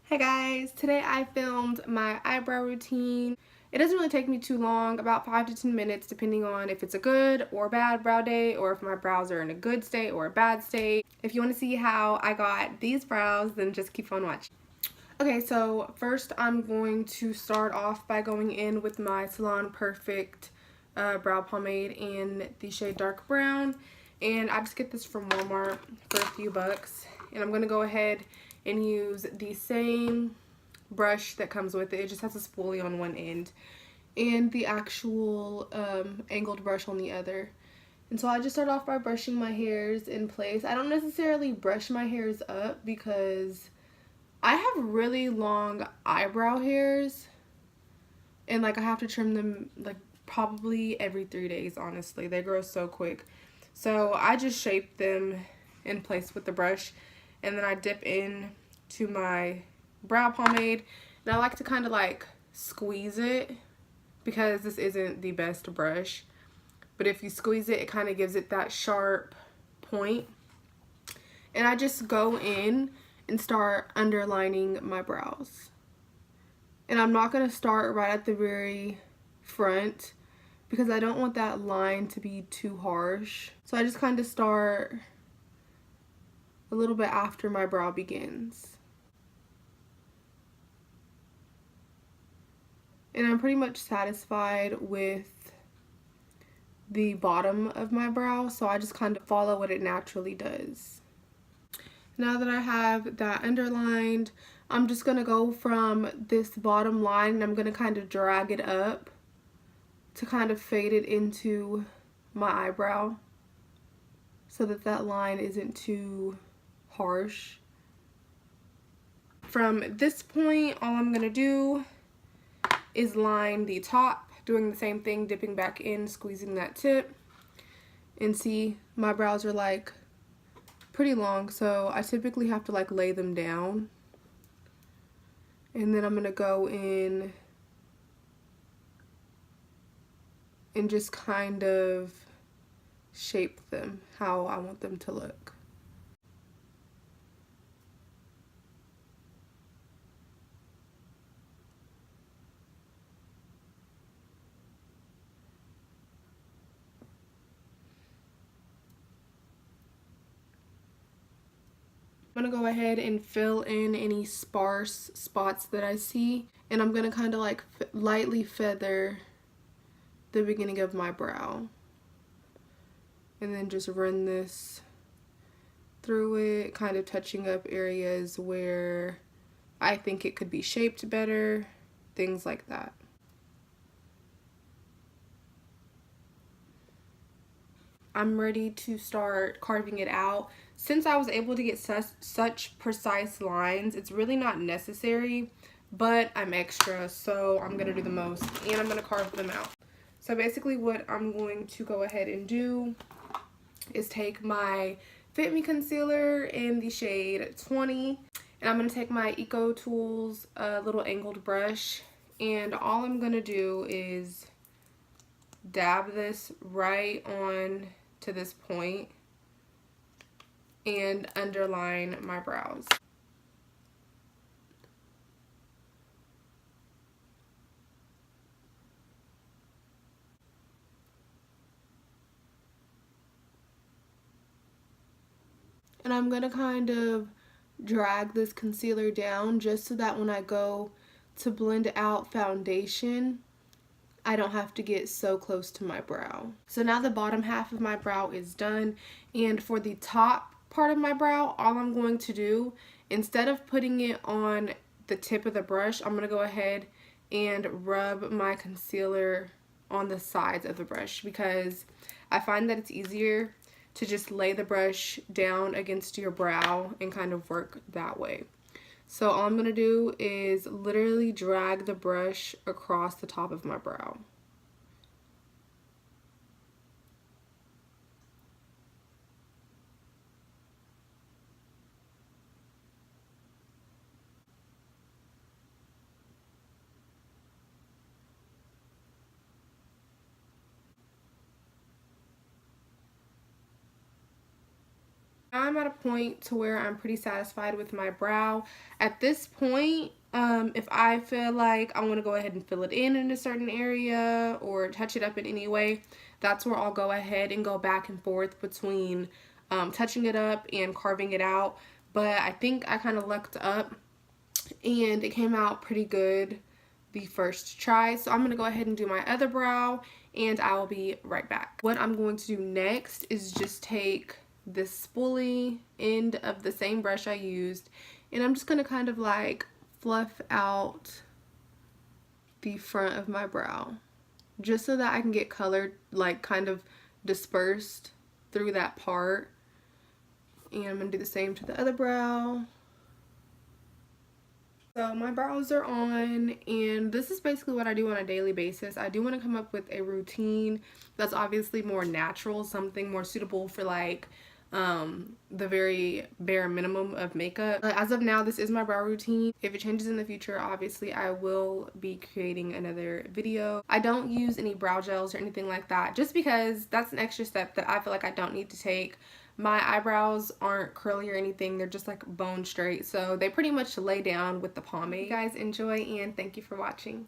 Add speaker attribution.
Speaker 1: Hey guys, today I filmed my eyebrow routine. It doesn't really take me too long, about 5 to 10 minutes depending on if it's a good or bad brow day or if my brows are in a good state or a bad state. If you want to see how I got these brows, then just keep on watching. Okay, so first I'm going to start off by going in with my Salon Perfect brow pomade in the shade dark brown, and I just get this from Walmart for a few bucks. And I'm going to go ahead and use the same brush that comes with it. It just has a spoolie on one end and the actual angled brush on the other. And so I just start off by brushing my hairs in place. I don't necessarily brush my hairs up because I have really long eyebrow hairs, and like I have to trim them like probably every 3 days, honestly. They grow so quick. So I just shape them in place with the brush, and then I dip in to my brow pomade, and I like to kind of like squeeze it because this isn't the best brush, but if you squeeze it, it kind of gives it that sharp point. And I just go in and start underlining my brows. And I'm not going to start right at the very front because I don't want that line to be too harsh. So I just kind of start a little bit after my brow begins. And I'm pretty much satisfied with the bottom of my brow, so I just kind of follow what it naturally does. Now that I have that underlined, I'm just going to go from this bottom line and I'm going to kind of drag it up to kind of fade it into my eyebrow so that that line isn't too harsh. From this point, all I'm going to do is line the top, doing the same thing, dipping back in, squeezing that tip. And see, my brows are like pretty long, so I typically have to like lay them down. And then I'm going to go in and just kind of shape them how I want them to look. I'm going to go ahead and fill in any sparse spots that I see, and I'm going to kind of like lightly feather the beginning of my brow, and then just run this through it, kind of touching up areas where I think it could be shaped better, things like that. I'm ready to start carving it out. Since I was able to get such precise lines, it's really not necessary, but I'm extra, so I'm gonna do the most, and I'm gonna carve them out. So basically what I'm going to go ahead and do is take my Fit Me concealer in the shade 20, and I'm gonna take my Eco Tools little angled brush, and all I'm gonna do is dab this right on to this point and underline my brows. And I'm gonna kind of drag this concealer down just so that when I go to blend out foundation, I don't have to get so close to my brow. So now the bottom half of my brow is done, and for the top part of my brow, all I'm going to do, instead of putting it on the tip of the brush, I'm going to go ahead and rub my concealer on the sides of the brush, because I find that it's easier to just lay the brush down against your brow and kind of work that way. So all I'm going to do is literally drag the brush across the top of my brow. I'm at a point to where I'm pretty satisfied with my brow. At this point, if I feel like I want to go ahead and fill it in a certain area or touch it up in any way, that's where I'll go ahead and go back and forth between touching it up and carving it out. But I think I kind of lucked up and it came out pretty good the first try. So I'm going to go ahead and do my other brow and I will be right back. What I'm going to do next is just take this spoolie end of the same brush I used and I'm just going to kind of like fluff out the front of my brow just so that I can get color like kind of dispersed through that part. And I'm going to do the same to the other brow. So my brows are on, and this is basically what I do on a daily basis. I do want to come up with a routine that's obviously more natural, something more suitable for like the very bare minimum of makeup. As of now, this is my brow routine. If it changes in the future, obviously I will be creating another video. I don't use any brow gels or anything like that just because that's an extra step that I feel like I don't need to take. My eyebrows aren't curly or anything, they're just like bone straight, so they pretty much lay down with the pomade. You guys enjoy and thank you for watching.